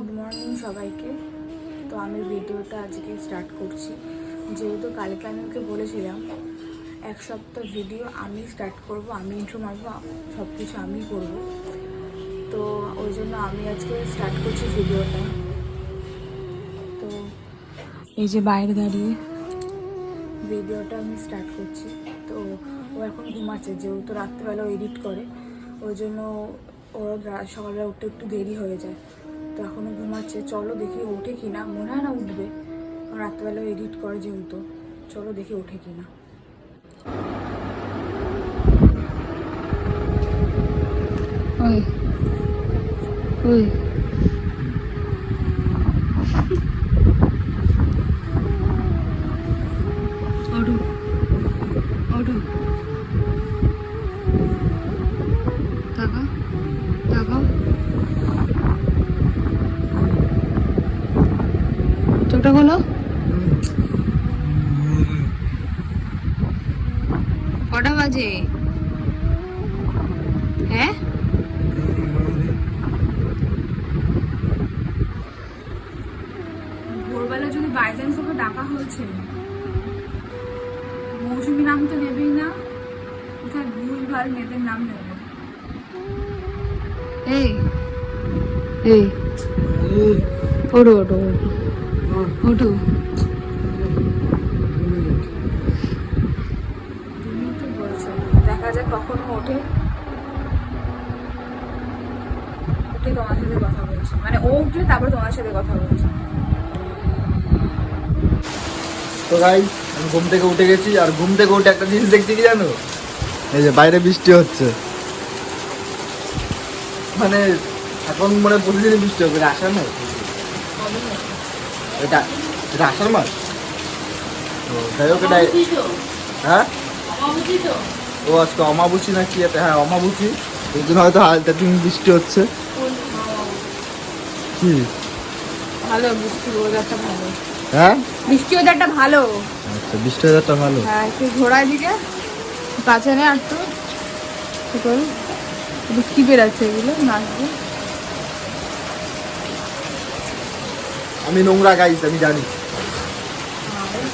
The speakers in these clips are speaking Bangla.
গুড মর্নিং সবাইকে। তো আমি ভিডিওটা আজকে স্টার্ট করছি, যেহেতু কালকে আমি ওকে বলেছিলাম এক সপ্তাহ ভিডিও আমি স্টার্ট করব, আমি ইন্ট্রো মারবো, সব কিছু আমি করব। তো ওই জন্য আমি আজকে স্টার্ট করছি ভিডিওটা। তো এই যে বাইরে দাঁড়িয়ে ভিডিওটা আমি স্টার্ট করছি। তো ও এখন ঘুমাচ্ছে, যেহেতু রাত্রেবেলা এডিট করে, ওই জন্য ওর সকালবেলা উঠতে একটু দেরি হয়ে যায়। তো এখনও ঘুমাচ্ছে। চলো দেখি ওঠে কি না, মনে হয় না উঠবে, কারণ রাত্রেবেলা এডিট করে যেহেতু। চলো দেখি ওঠে কি না। ওই ওই ওঠো ওঠো, তাকাও তাকাও, চোখটা খোলো। কটা বাজে? হ্যাঁ, ভোরবেলা যদি বাই চান্স ওকে ডাকা হয়েছে, মৌসুমি নাম তো নেবেই না, কোথায় ভুল ভাল মেয়েদের নাম নেবে। এই এই ওঠো ওঠো ওঠো, তুমি তো বলছো, দেখা যাক কখন ওঠে। উঠে তোমার সাথে কথা বলছে, মানে ও উঠলে তারপর তোমার সাথে কথা বলছে। তো গাইস, আমি ঘুম থেকে উঠে গেছি, আর ঘুম থেকে উঠে একটা জিনিস দেখছি কি জানো, এই যে বাইরে বৃষ্টি হচ্ছে। মানে এখন মনে হয় প্রতিদিনই বৃষ্টি হবে, এটা আসার মাস, এটা এটা আসার মাস। তো যাই হোক, এটা হ্যাঁ ও আজকে অমাবস্যা না কি একটা, হ্যাঁ অমাবস্যা, এই জন্য হয়তো হালকা দিন বৃষ্টি হচ্ছে। কি ভালো বৃষ্টি ওয়েদারটা ভালো, হ্যাঁ বৃষ্টি ওয়েদারটা ভালো। আচ্ছা, বৃষ্টি ওয়েদারটা ভালো। হ্যাঁ, একটু ঘোড়ার দিকে কাছে নে, আর তো কি বেরাচ্ছে এগুলো নাচবে। আমি নোংরা গাইস, আমি জানি।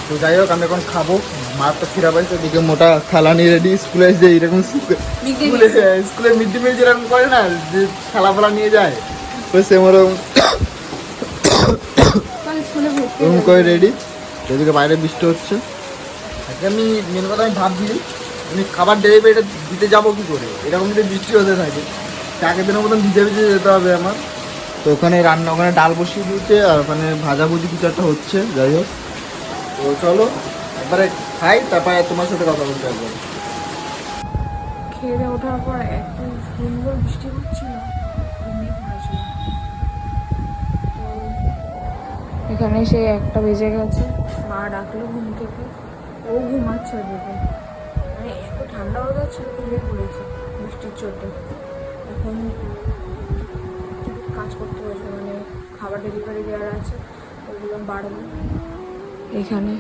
তো যাই হোক, আমি এখন খাবো। মার তো খিরা পাইছে, দিকে মোটা থালা নিয়ে রেডি, স্কুলে যে এরকম স্কুলে মিড ডে মিল যেরকম করে না, যে থালা ফালা নিয়ে যায়, তো সেম ওরকম করে রেডি। এদিকে বাইরে বৃষ্টি হচ্ছে। আজকে আমি মেন কথা আমি ভাবছি, আমি খাবার ডেলিভারিটা দিতে যাবো কি করে, এরকম যদি বৃষ্টি হতে থাকে, আগের দিনের মতন ভিজে ভিজে যেতে হবে আমার। তো ওখানে রান্না, ওখানে ডাল বসিয়ে দিয়েছে, আর ওখানে ভাজাভুজি কিছু একটা হচ্ছে। যাই হোক, তো চলো একবারে খাই, তারপরে তোমার সাথে কথা বলতে একবার। খেয়ে ওঠার পর এত সুন্দর বৃষ্টি হচ্ছিল, ঘুমিয়ে পড়েছিল। তো এখানে সে 1টা বেজে গেছে, মা ডাকলো ঘুম থেকে, ও ঘুমাচ্ছে ওদিকে। মানে এত ঠান্ডা হয়ে যাচ্ছিল, ঘুমিয়ে পড়েছে বৃষ্টির চোটে। এখন কাজ করতে হয়েছে, মানে খাবার ডেলিভারি দেওয়ার আছে, ওগুলো বাড়বো এখানে।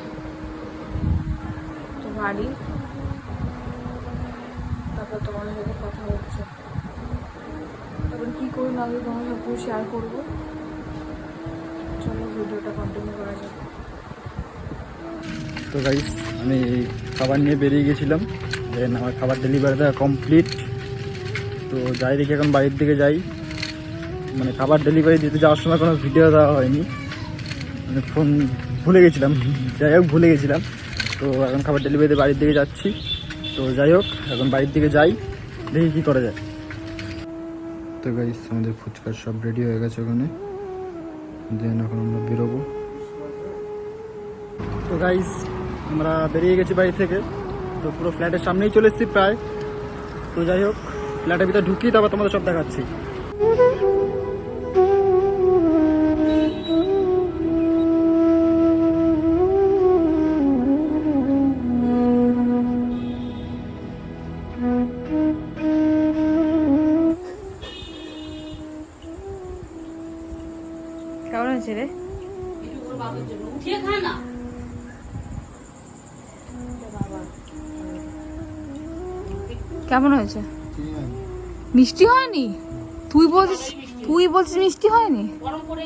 তো বাড়ি, তারপর তোমার সাথে কথা হচ্ছে, তারপর কী করি না তোমার সব কিছু শেয়ার করবো। চলো ভিডিওটা কন্টিনিউ করা যাক। তো গাইস, আমি খাবার নিয়ে বেরিয়ে গেছিলাম, দেন আমার খাবার ডেলিভারি দেওয়া কমপ্লিট। তো যাই দেখি এখন বাড়ির দিকে যাই। মানে খাবার ডেলিভারি দিতে যাওয়ার সময় কোনো ভিডিও দেওয়া হয়নি, মানে ফোন ভুলে গেছিলাম, যাই হোক ভুলে গেছিলাম। তো এখন খাবার ডেলিভারিতে বাড়ির দিকে যাচ্ছি। তো যাই হোক, এখন বাড়ির দিকে যাই, দেখি কী করা যায়। তো গাইস, আমাদের ফুচকার সব রেডি হয়ে গেছে ওখানে, দেন এখন আমরা বেরোবো। তো গাইস, আমরা বেরিয়ে গেছি বাড়ি থেকে। তো পুরো ফ্ল্যাটের সামনেই চলে এসেছি প্রায়। তো যাই হোক, ফ্ল্যাটের ভিতরে ঢুকি, তারপর তোমাদের সব দেখাচ্ছি। কেমন হয়েছে রে? কেমন হয়েছে? মিষ্টি হয়নি? তুই বলছিস তুই বলছিস মিষ্টি হয়নি? গরম করে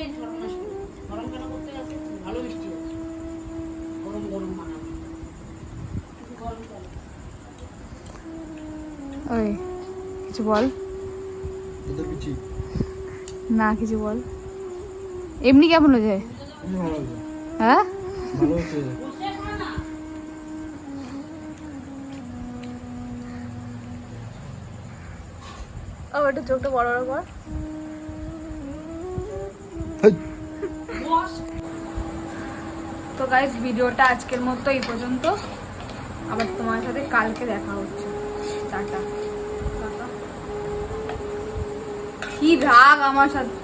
গরম কেন করতে গেছে? ভালো মিষ্টি আছে, গরম গরম বানাবো, গরম করে। ওই কিছু বল তোদের পিছি না, কিছু বল। এমনি কেমন হয়েছে? ভালো হয়েছে, হ্যাঁ ভালো হয়েছে। ও একটু চোখটা বড় বড় কর। তো গাইস, ভিডিওটা আজকের মতো এই পর্যন্ত। আবার তোমার সাথে কালকে দেখা হচ্ছে। টাটা। টাটা। কি রাগ আমার সাথে।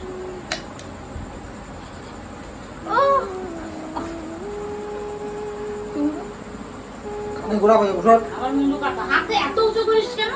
গোড়া বাজে বসর। আবার মুন্ডু কাটা, হাতে এত উঁচু করিস কেন?